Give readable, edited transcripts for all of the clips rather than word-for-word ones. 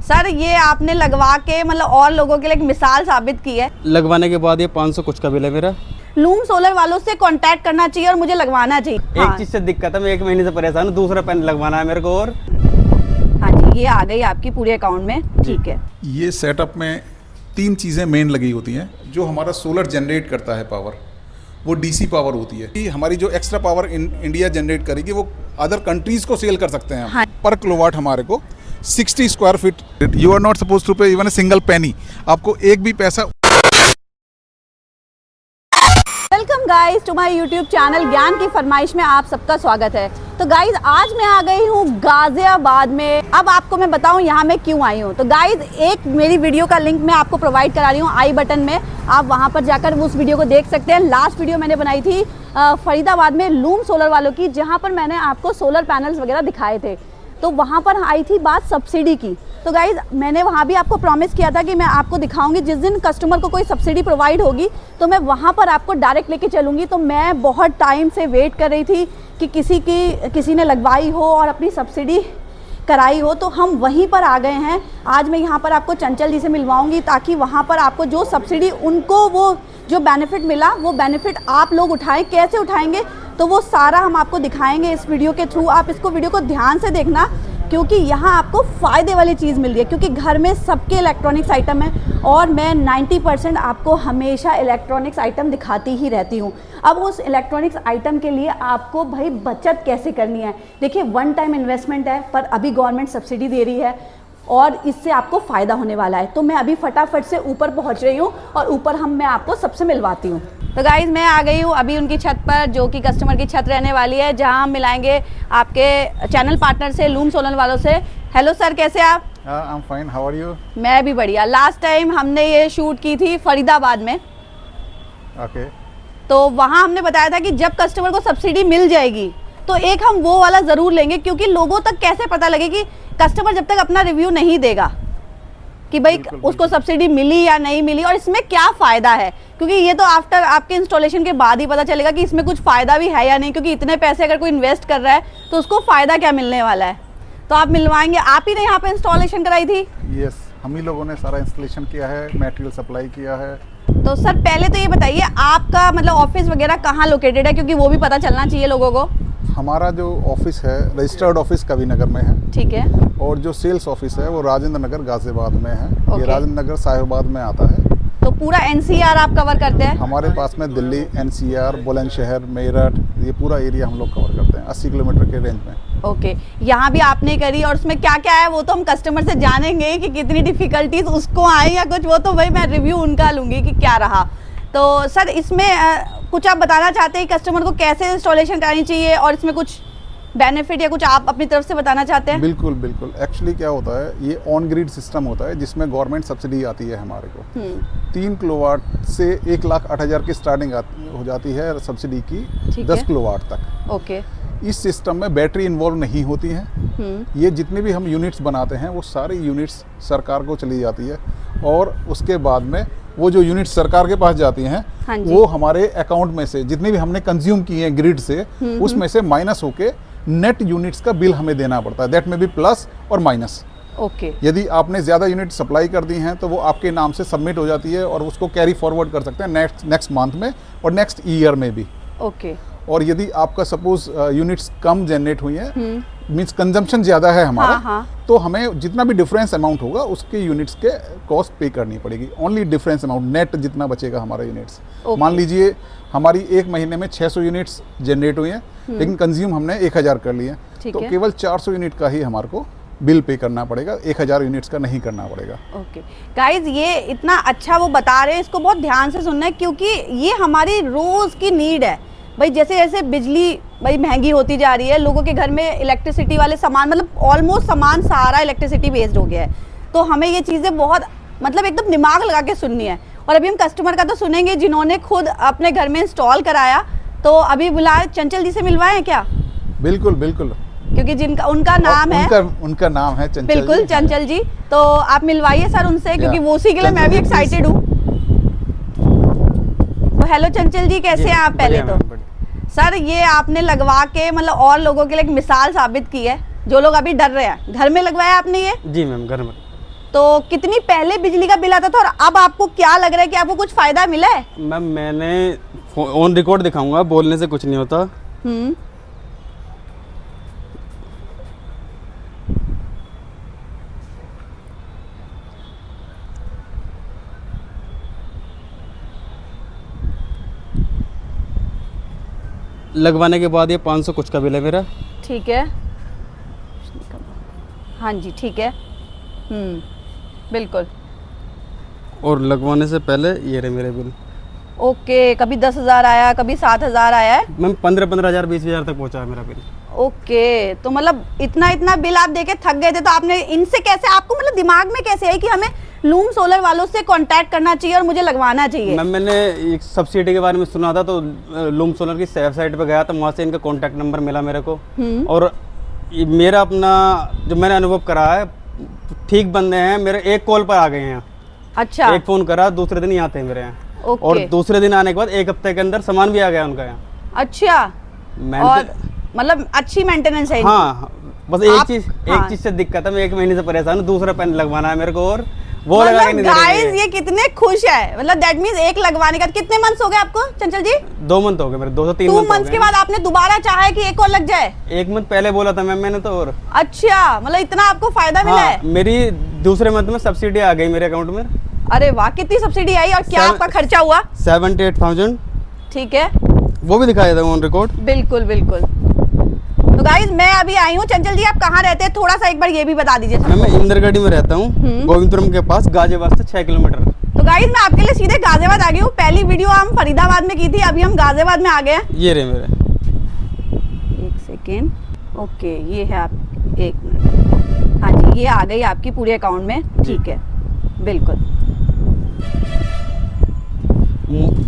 Sir ये आपने लगवा के मतलब और लोगों के लिए एक मिसाल साबित की है। लगवाने के बाद ये 500 कुछ का बिल है मेरा। लूम सोलर वालों से कांटेक्ट करना चाहिए और मुझे लगवाना चाहिए। एक चीज से दिक्कत है, मैं 1 महीने से परेशान हूँ, दूसरा पैनल लगवाना है मेरे को। और हाँ जी, ये आ गई आपकी पूरे अकाउंट में। ठीक है, ये सेटअप में 3 चीज़ें मेन लगी होती हैं। जो हमारा सोलर जनरेट करता है पावर, वो डीसी पावर होती है कि हमारी जो एक्स्ट्रा पावर इंडिया जनरेट करेगी वो अदर कंट्रीज को सेल कर सकते हैं। हाँ। पर किलोवाट हमारे को 60 square feet, you are not suppose to pay even a single penny, आपको एक भी पैसा। Welcome guys to my YouTube channel ज्ञान की फरमाइश में आप सबका स्वागत है। तो गाइस आज मैं आ गई हूँ गाजियाबाद में। अब आपको मैं बताऊँ यहाँ मैं क्यों आई हूँ। तो गाइस एक मेरी वीडियो का लिंक मैं आपको प्रोवाइड करा रही हूँ आई बटन में, आप वहाँ पर जाकर उस वीडियो को देख सकते हैं। लास्ट वीडियो मैंने बनाई थी फरीदाबाद में लूम सोलर वालों की, जहाँ पर मैंने आपको सोलर पैनल्स वगैरह दिखाए थे। तो वहाँ पर आई थी बात सब्सिडी की। तो गाइज़ मैंने वहाँ भी आपको प्रॉमिस किया था कि मैं आपको दिखाऊंगी जिस दिन कस्टमर को कोई सब्सिडी प्रोवाइड होगी तो मैं वहाँ पर आपको डायरेक्ट लेके चलूँगी। तो मैं बहुत टाइम से वेट कर रही थी कि किसी ने लगवाई हो और अपनी सब्सिडी कराई हो, तो हम वहीं पर आ गए हैं। आज मैं यहाँ पर आपको चंचल जी से मिलवाऊंगी ताकि वहाँ पर आपको जो सब्सिडी उनको वो जो बेनिफिट मिला वो बेनिफिट आप लोग उठाएं। कैसे उठाएंगे तो वो सारा हम आपको दिखाएंगे इस वीडियो के थ्रू। आप इसको वीडियो को ध्यान से देखना क्योंकि यहाँ आपको फ़ायदे वाली चीज़ मिल रही है, क्योंकि घर में सबके इलेक्ट्रॉनिक्स आइटम है और मैं 90% आपको हमेशा इलेक्ट्रॉनिक्स आइटम दिखाती ही रहती हूँ। अब उस इलेक्ट्रॉनिक्स आइटम के लिए आपको भाई बचत कैसे करनी है। देखिए 1 टाइम इन्वेस्टमेंट है, पर अभी गवर्नमेंट सब्सिडी दे रही है और इससे आपको फ़ायदा होने वाला है। तो मैं अभी फटाफट से ऊपर पहुँच रही हूँ और ऊपर मैं आपको सबसे मिलवाती हूँ। तो गाइज़ मैं आ गई हूँ अभी उनकी छत पर, जो कि कस्टमर की छत रहने वाली है, जहाँ हम मिलाएंगे आपके चैनल पार्टनर से, लूम सोलर वालों से। हेलो सर, कैसे आप? I am fine, how are you? मैं भी बढ़िया। लास्ट टाइम हमने ये शूट की थी फरीदाबाद में। ओके। तो वहाँ हमने बताया था कि जब कस्टमर को सब्सिडी मिल जाएगी तो एक हम वो वाला ज़रूर लेंगे, क्योंकि लोगों तक कैसे पता लगे कि कस्टमर जब तक अपना रिव्यू नहीं देगा कि भाई उसको सब्सिडी मिली या नहीं मिली और इसमें क्या फ़ायदा है, क्योंकि ये तो आफ्टर आपके इंस्टॉलेशन के बाद ही पता चलेगा कि इसमें कुछ फ़ायदा भी है या नहीं। क्योंकि इतने पैसे अगर कोई इन्वेस्ट कर रहा है तो उसको फ़ायदा क्या मिलने वाला है। तो आप मिलवाएंगे, आप ही ने यहाँ पे इंस्टॉलेशन कराई थी? यस, हम ही लोगों ने सारा इंस्टॉलेशन किया है, मटेरियल सप्लाई किया है। तो सर पहले तो ये बताइए आपका मतलब ऑफिस वगैरह कहाँ लोकेटेड है, क्योंकि वो भी पता चलना चाहिए लोगों को। हमारा जो ऑफिस है रजिस्टर्ड ऑफिस कवि नगर में है। ठीक है। और जो सेल्स ऑफिस है वो राजेंद्र नगर गाजियाबाद में है। Okay. ये राजेंद्र नगर साहिबाबाद में आता है। तो पूरा एनसीआर आप कवर करते हैं? हमारे पास में दिल्ली, एनसीआर, बुलंदशहर, मेरठ, ये पूरा एरिया हम लोग कवर करते हैं 80 किलोमीटर के रेंज में। ओके। यहाँ भी आपने करी और उसमें क्या क्या है वो तो हम कस्टमर से जानेंगे कि कितनी डिफिकल्टीज उसको आई या कुछ, वो तो भाई मैं रिव्यू उनका लूँगी कि क्या रहा। तो सर इसमें कुछ आप बताना चाहते हैं कस्टमर को कैसे इंस्टॉलेशन करानी चाहिए और इसमें कुछ बेनिफिट या कुछ आप अपनी तरफ से बताना चाहते हैं? बिल्कुल बिल्कुल। एक्चुअली क्या होता है, ये ऑन ग्रिड सिस्टम होता है जिसमें गवर्नमेंट सब्सिडी आती है हमारे को। 3 किलोवाट से 1,08,000 की स्टार्टिंग हो जाती है सब्सिडी की 10 किलोवाट तक। ओके। इस सिस्टम में बैटरी इन्वॉल्व नहीं होती है। ये जितने भी हम यूनिट्स बनाते हैं वो सारी यूनिट्स सरकार को चली जाती है और उसके बाद में वो जो यूनिट्स सरकार के पास जाती हैं वो हमारे अकाउंट में से जितने भी हमने कंज्यूम किए हैं ग्रिड से उसमें से माइनस होके नेट यूनिट्स का बिल हमें देना पड़ता है। दैट में भी प्लस और माइनस। ओके। यदि आपने ज़्यादा यूनिट सप्लाई कर दी हैं तो वो आपके नाम से सबमिट हो जाती है और उसको कैरी फॉरवर्ड कर सकते हैं नेक्स्ट मंथ में और नेक्स्ट ईयर में भी। ओके। और यदि आपका सपोज यूनिट्स कम जनरेट हुई हैं, मीन्स कंजम्पशन ज़्यादा है हमारा, तो हमें जितना भी डिफरेंस अमाउंट होगा उसके यूनिट्स के कॉस्ट पे करनी पड़ेगी। ओनली डिफरेंस अमाउंट, नेट जितना बचेगा हमारा यूनिट्स। मान लीजिए हमारी 1 महीने में 600 यूनिट्स जनरेट हुई हैं लेकिन कंज्यूम हमने 1000 कर लिए, तो केवल 400 यूनिट का ही हमारे को बिल पे करना पड़ेगा, 1000 यूनिट्स का नहीं करना पड़ेगा। ओके गाइज, ये इतना अच्छा वो बता रहे हैं, इसको बहुत ध्यान से सुनना है क्योंकि ये हमारी रोज़ की नीड है। भाई जैसे जैसे बिजली भाई महंगी होती जा रही है, लोगों के घर में इलेक्ट्रिसिटी वाले सामान मतलब ऑलमोस्ट सामान सारा इलेक्ट्रिसिटी बेस्ड हो गया है, तो हमें ये चीज़ें बहुत मतलब एकदम दिमाग लगा के सुननी है। और अभी हम कस्टमर का तो सुनेंगे जिन्होंने खुद अपने घर में इंस्टॉल कराया। तो अभी बुलाए चंचल जी से मिलवाएं क्या? बिल्कुल बिल्कुल, क्योंकि जिनका उनका नाम है उनका नाम है चंचल। बिल्कुल चंचल जी, तो आप मिलवाइए सर उनसे क्योंकि वो उसी के लिए मैं भी एक्साइटेड हूँ। हेलो चंचल जी, कैसे हैं आप? पहले तो सर ये आपने लगवा के मतलब और लोगों के लिए एक मिसाल साबित की है, जो लोग अभी डर रहे हैं। घर में लगवाया आपने ये? जी मैम, घर में। तो कितनी पहले बिजली का बिल आता था और अब आपको क्या लग रहा है कि आपको कुछ फायदा मिला है? मैम मैंने ऑन रिकॉर्ड दिखाऊंगा, बोलने से कुछ नहीं होता। हम्म। लगवाने के बाद ये 500 कुछ का बिल है मेरा। ठीक है, हाँ जी ठीक है। बिल्कुल। और लगवाने से पहले ये रहे मेरे बिल। ओके, कभी 10,000 आया, कभी 7,000 आया है। मैम 15,000 20,000 तक पहुंचा है मेरा बिल। ओके, तो मतलब इतना बिल आप देके थक गए थे, तो आपने इनसे कैसे, आपको मतलब दिमाग में कैसे है कि हमें लूम सोलर वालों से कांटेक्ट करना चाहिए और मुझे लगवाना चाहिए? मैम मैंने एक सब्सिडी के बारे में सुना था, तो लूम सोलर की वेबसाइट पे गया था, वहाँ से इनका कॉन्टैक्ट नंबर मिला मेरे को। और मेरा अपना जो मैंने अनुभव करा है, ठीक बंदे हैं, मेरे एक कॉल पर आ गए हैं। अच्छा। एक फ़ोन करा, दूसरे दिन ही आते हैं मेरे यहाँ। ओके। और दूसरे दिन आने के बाद 1 हफ्ते के अंदर सामान भी आ गया उनका यहाँ। अच्छा। और मतलब अच्छी मेंटेनेंस है इनकी? हाँ, बस एक चीज से दिक्कत है, मैं 1 महीने से परेशान हूँ, दूसरा पैनल लगवाना है मेरे को, और वो लगा के नहीं दे रहे हैं। गाइस ये कितने खुश है, मतलब दैट मींस एक लगवाने का। कितने मंथ्स हो गए आपको चंचल जी? 2 मंथ हो गए मेरे, 2 से 3 2 मंथ मंथ्स के बाद आपने दोबारा चाहा है कि एक और लग जाए? 1 मंथ पहले बोला था मैम मैंने तो। और अच्छा, मतलब इतना आपको फायदा मिला है? मेरी दूसरे मंथ में सब्सिडी आ गई मेरे अकाउंट में। अरे वाह, कितनी सब्सिडी आई और क्या आपका खर्चा हुआ? 78,000। ठीक है, वो भी दिखाया था ऑन रिकॉर्ड। बिल्कुल बिल्कुल। तो गाइस मैं अभी आई हूँ। चंचल जी आप कहाँ रहते हैं, थोड़ा सा एक बार ये भी बता दीजिए। मैं इंदिरागढ़ी में रहता हूँ, गोविंदपुरम के पास, गाजियाबाद से 6 किलोमीटर। तो गाइस मैं आपके लिए सीधे गाजियाबाद आ गई हूँ। पहली वीडियो हम फरीदाबाद में की थी, अभी हम गाजियाबाद में आ गए हैं। ये रहे मेरे। 1 सेकेंड। ओके, ये है आप, 1 मिनट। हाँ जी, ये आ गई आपकी पूरे अकाउंट में। ठीक है, बिल्कुल।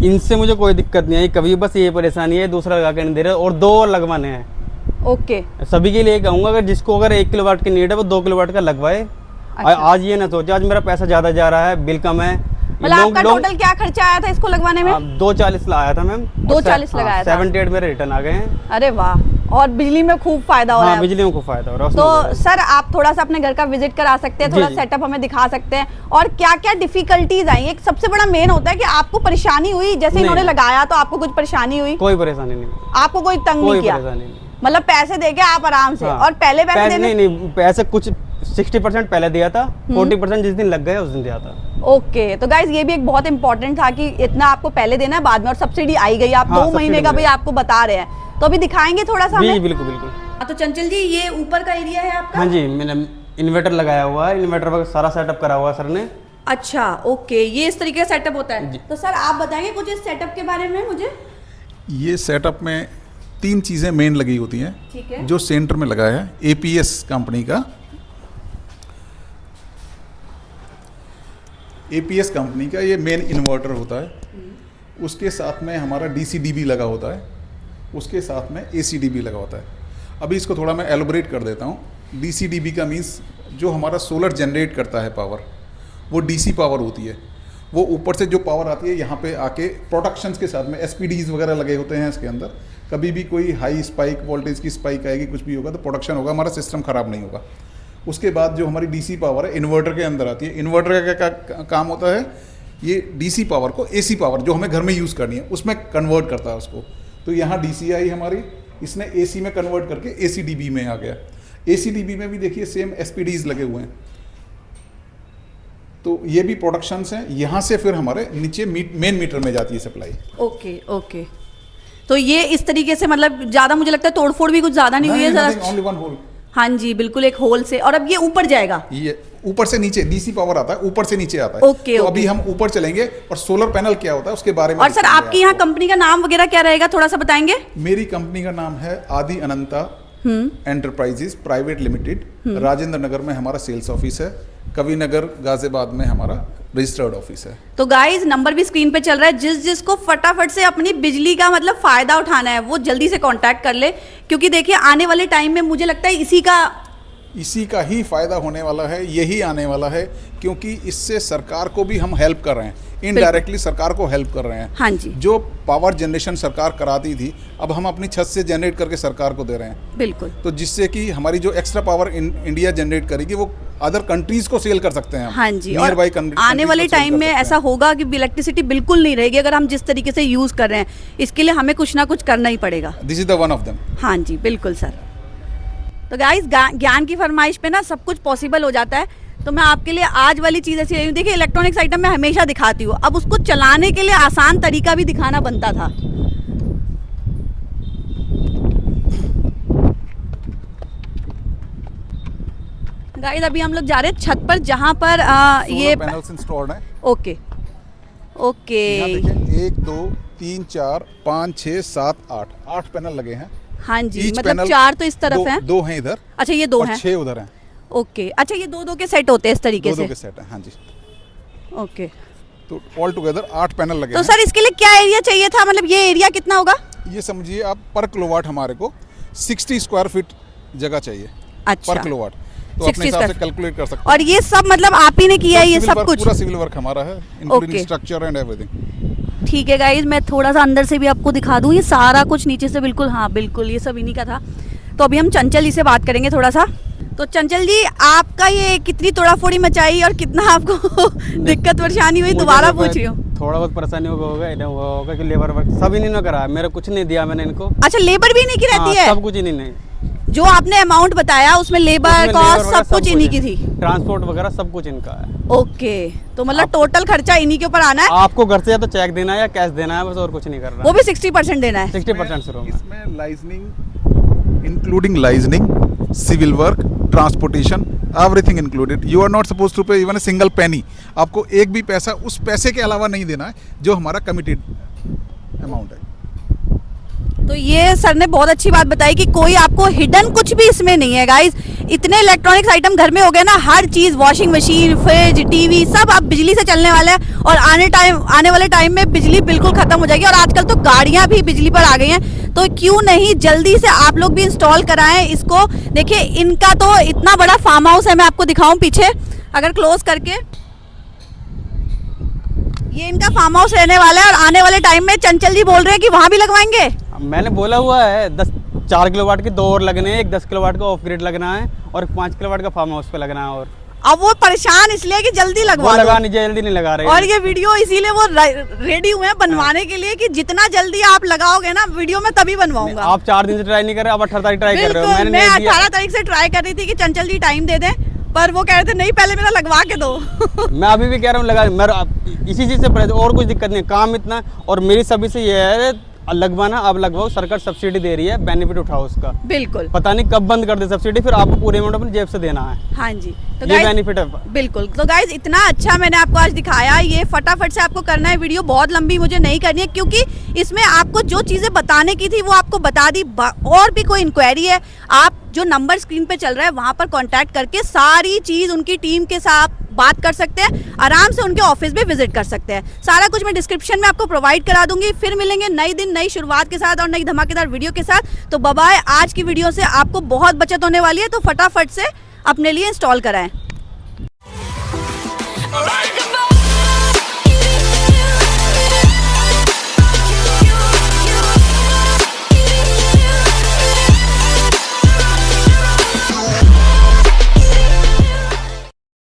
इनसे मुझे कोई दिक्कत नहीं आई कभी, बस ये परेशानी है दूसरा लगा के नहीं दे रहे, और 2 और लगवाने हैं। ओके। सभी के लिए कहूँगा, अगर जिसको अगर 1 किलोवाट की नीड है वो 2 किलोवाट का लगवाए। अच्छा। आज ये ना सोचे आज मेरा पैसा ज़्यादा जा रहा है, बिल कम है। मतलब आपका टोटल क्या खर्चा आया था इसको लगवाने में? 240 लाया था मैम। 240 लगाया था। 78 मेरे रिटर्न आ गए हैं। अरे वाह, और बिजली में खूब फायदा हो रहा है। हाँ, बिजली में खूब फायदा हो रहा है। तो सर आप थोड़ा सा अपने घर का विजिट करा सकते हैं, थोड़ा सेटअप हमें दिखा सकते हैं, और क्या क्या डिफिकल्टीज आई? एक सबसे बड़ा मेन होता है कि आपको परेशानी हुई, जैसे इन्होंने लगाया तो आपको कुछ परेशानी हुई? कोई परेशानी नहीं, आपको कोई तंग नहीं किया? मतलब पैसे देके आप आराम से? और पहले पैसे देने? नहीं, पैसे कुछ 60% पहले दिया था, 40% जिस दिन लग गया उस दिन दिया था। ओके, तो गाइज ये भी एक बहुत इंपॉर्टेंट था कि इतना आपको पहले देना है, बाद में और सब्सिडी आई गई। आप 2 महीने का भी आपको बता रहे हैं, तो अभी दिखाएंगे थोड़ा सा हमें? बिल्कुल बिल्कुल। तो चंचल जी ये ऊपर का एरिया है आपका? हाँ जी, मैंने इन्वर्टर लगाया हुआ है, इन्वर्टर पर सारा सेटअप करा हुआ है सर ने। अच्छा, ओके, ये इस तरीके का सेटअप होता है। तो सर आप बताएंगे कुछ इस सेटअप के बारे में मुझे? ये सेटअप में 3 चीज़ें मेन लगी होती हैं। ठीक है। जो सेंटर में लगाया है APS कंपनी का, APS कंपनी का ये मेन इन्वर्टर होता है। उसके साथ में हमारा DC-DB लगा होता है, उसके साथ में AC-DB लगा होता है। अभी इसको थोड़ा मैं एलोबरेट कर देता हूँ। DC-DB का मीन्स जो हमारा सोलर जनरेट करता है पावर, वो DC पावर होती है। वो ऊपर से जो पावर आती है यहाँ पे आके प्रोडक्शंस के साथ में SPDs वगैरह लगे होते हैं इसके अंदर। कभी भी कोई हाई स्पाइक, वोल्टेज की स्पाइक आएगी, कुछ भी होगा तो प्रोडक्शन होगा, हमारा सिस्टम ख़राब नहीं होगा। उसके बाद जो हमारी DC पावर है इन्वर्टर के अंदर आती है। इन्वर्टर का क्या काम होता है, ये DC पावर को AC पावर जो हमें घर में यूज़ करनी है उसमें कन्वर्ट करता है उसको। तो यहाँ DC आई हमारी, इसने AC में कन्वर्ट करके AC-DB में आ गया। AC-DB में भी देखिए सेम SPDs लगे हुए हैं। तो ये भी प्रोडक्शंस हैं। यहाँ से फिर हमारे नीचे मेन मीटर में जाती है सप्लाई। ओके ओके, तो ये इस तरीके से, मतलब ज़्यादा मुझे लगता है तोड़फोड़ भी कुछ ज़्यादा नहीं हुई है जरा? Only 1 hole. हाँ जी बिल्कुल, एक होल से। और अब ये ऊपर जाएगा? ये ऊपर से नीचे DC पावर आता है, ऊपर से नीचे आता है। ओके, तो अभी हम ऊपर चलेंगे और सोलर पैनल क्या होता है उसके बारे में। और सर आपकी यहाँ कंपनी का नाम वगैरह क्या रहेगा, थोड़ा सा बताएंगे? मेरी कंपनी का नाम है आदि अनंता enterprises private limited. Rajendra Nagar में हमारा सेल्स ऑफिस है, कवि नगर गाजियाबाद में हमारा रजिस्टर्ड ऑफिस है। तो गाइज नंबर भी स्क्रीन पे चल रहा है, जिसको फटाफट से अपनी बिजली का मतलब फायदा उठाना है वो जल्दी से कांटेक्ट कर ले, क्योंकि देखिए आने वाले टाइम में मुझे लगता है इसी का ही फायदा होने वाला है, यही आने वाला है, क्योंकि इससे सरकार को भी हम हेल्प कर रहे हैं, इनडायरेक्टली सरकार को हेल्प कर रहे हैं। हाँ जी। जो पावर जनरेशन सरकार कराती थी अब हम अपनी छत से जनरेट करके सरकार को दे रहे हैं। बिल्कुल। तो जिससे कि हमारी जो एक्स्ट्रा पावर इंडिया जनरेट करेगी वो अदर कंट्रीज को सेल कर सकते हैं हम। हाँ जी, Nearby और countries आने को वाले sell टाइम कर में सकते हैं। ऐसा होगा कि इलेक्ट्रिसिटी बिल्कुल नहीं रहेगी अगर हम जिस तरीके से यूज़ कर रहे हैं। इसके लिए हमें कुछ ना कुछ करना ही पड़ेगा। This is the one of them. हाँ जी बिल्कुल सर। तो गाइस ज्ञान की फरमाइश पे ना सब कुछ पॉसिबल हो जाता है। तो मैं आपके लिए आज वाली चीज़ ऐसी रही हूँ, देखिए इलेक्ट्रॉनिक्स आइटम मैं हमेशा दिखाती हूँ, अब उसको चलाने के लिए आसान तरीका भी दिखाना बनता था। गाइस अभी हम लोग जा रहे हैं छत पर जहाँ पर ये पैनल्स इंस्टॉल्ड हैं। ओके ओके यहाँ देखिए 1 2 3 4 5 6 7 8 8 पैनल लगे हैं। हाँ जी, Each मतलब panel 4 तो इस तरफ हैं। 2 हैं इधर। अच्छा ये 2 और हैं। 6 उधर हैं। ओके, अच्छा ये 2-2 के सेट होते हैं इस तरीके 2 से। के सेट हैं। हाँ जी, ओके, तो ऑल टुगेदर 8 पैनल लगे तो हैं। सर इसके लिए क्या एरिया चाहिए था, मतलब ये एरिया कितना होगा? ये समझिए आप पर किलोवाट हमारे को 60 स्क्वायर फीट जगह चाहिए अच्छा, पर किलोवाट। तो 60 अपने हिसाब से स्क्वायर कैलकुलेट कर सकते हैं। और ये सब मतलब आप ही ने किया है ये सिविल सब वर्क, कुछ? पूरा सिविल वर्क हमारा है, including Okay. Structure and everything. ठीक है गाइज, मैं थोड़ा सा अंदर से भी आपको दिखा दूँ, ये सारा कुछ नीचे से बिल्कुल, हाँ बिल्कुल ये सब इन्हीं का था। तो अभी हम चंचल जी से बात करेंगे थोड़ा सा। तो चंचल जी आपका ये कितनी तोड़ाफोड़ी मचाई और कितना आपको दिक्कत परेशानी हुई, दोबारा पूछ रही हूँ। थोड़ा बहुत परेशानी होगा, इन्हें हुआ होगा कि लेबर वर्क सब इन्हीं ने करा है, मेरा कुछ नहीं दिया मैंने इनको। अच्छा लेबर भी इन्हीं की रहती हाँ, है? सब कुछ इन्हीं ने। जो आपने अमाउंट बताया उसमें लेबर कॉस्ट सब कुछ इन्हीं की थी? ट्रांसपोर्ट वगैरह सब कुछ इनका है। ओके, तो मतलब टोटल खर्चा इन्हीं के ऊपर आना है? आपको घर से या तो चेक देना है या कैश देना है, बस और कुछ नहीं करना। वो भी 60% देना है? 60% शुरू में। इसमें liaisoning including liaisoning, civil work, transportation, everything included. You are not suppose to pay even a single penny. आपको एक भी पैसा उस पैसे के अलावा नहीं देना है जो हमारा कमिटेड अमाउंट है। तो ये सर ने बहुत अच्छी बात बताई कि कोई आपको हिडन कुछ भी इसमें नहीं है गाइस। इतने इलेक्ट्रॉनिक्स आइटम घर में हो गए ना, हर चीज़, वॉशिंग मशीन, फ्रिज, टीवी, सब अब बिजली से चलने वाला है और आने वाले टाइम में बिजली बिल्कुल ख़त्म हो जाएगी। और आजकल तो गाड़ियाँ भी बिजली पर आ गई हैं, तो क्यों नहीं जल्दी से आप लोग भी इंस्टॉल कराएं इसको। देखिए इनका तो इतना बड़ा फार्म हाउस है, मैं आपको दिखाऊँ पीछे अगर क्लोज करके, ये इनका फार्म हाउस रहने वाला है। और आने वाले टाइम में चंचल जी बोल रहे हैं कि वहाँ भी लगवाएंगे। मैंने बोला हुआ है 4 किलोवाट के 2 और लगने हैं, एक 10 किलोवाट का ऑफ ग्रिड लगना है और 5 किलोवाट का फार्म हाउस पे लगना है। और अब वो परेशान इसलिए कि जल्दी वो लगवा लगा दो। नहीं, जल्दी नहीं लगा रहे। और ये वीडियो इसीलिए वो रेडी हुए हैं बनवाने के लिए कि जितना जल्दी आप लगाओगे ना वीडियो में तभी बनवाऊंगा। आप 4 दिन से ट्राई नहीं कर रहे, अब 18 तारीख ट्राई कर रहे हो। बिल्कुल, मैं नहीं दिया। 18 तारीख से ट्राई कर रही थी कि चंचल जी टाइम दे दें, पर वो कह रहे थे नहीं पहले मेरा लगवा के दो। मैं अभी भी कह रहा हूँ लगा, मेरा इसी चीज़ से और कुछ दिक्कत नहीं, काम इतना। और मेरी सभी से ये है लगवाना, अब लगवाओ, सरकार सब्सिडी दे रही है, बेनिफिट उठाओ उसका। बिल्कुल, पता नहीं कब बंद कर दे सब्सिडी, फिर आपको पूरे अमाउंट अपनी जेब से देना है। हाँ जी, तो ये बेनिफिट है। बिल्कुल। तो गाइज इतना अच्छा मैंने आपको आज दिखाया, ये फटाफट से आपको करना है। वीडियो बहुत लंबी मुझे नहीं करनी है क्योंकि इसमें आपको जो चीज़ें बताने की थी वो आपको बता दी। और भी कोई इंक्वायरी है, आप जो नंबर स्क्रीन पे चल रहा है वहाँ पर कांटेक्ट करके सारी चीज़ उनकी टीम के साथ बात कर सकते हैं, आराम से उनके ऑफिस भी विजिट कर सकते हैं। सारा कुछ मैं डिस्क्रिप्शन में आपको प्रोवाइड करा दूंगी। फिर मिलेंगे नई दिन नई शुरुआत के साथ और नई धमाकेदार वीडियो के साथ। तो बाय बाय। आज की वीडियो से आपको बहुत बचत होने वाली है, तो फटाफट से अपने लिए इंस्टॉल कराएं।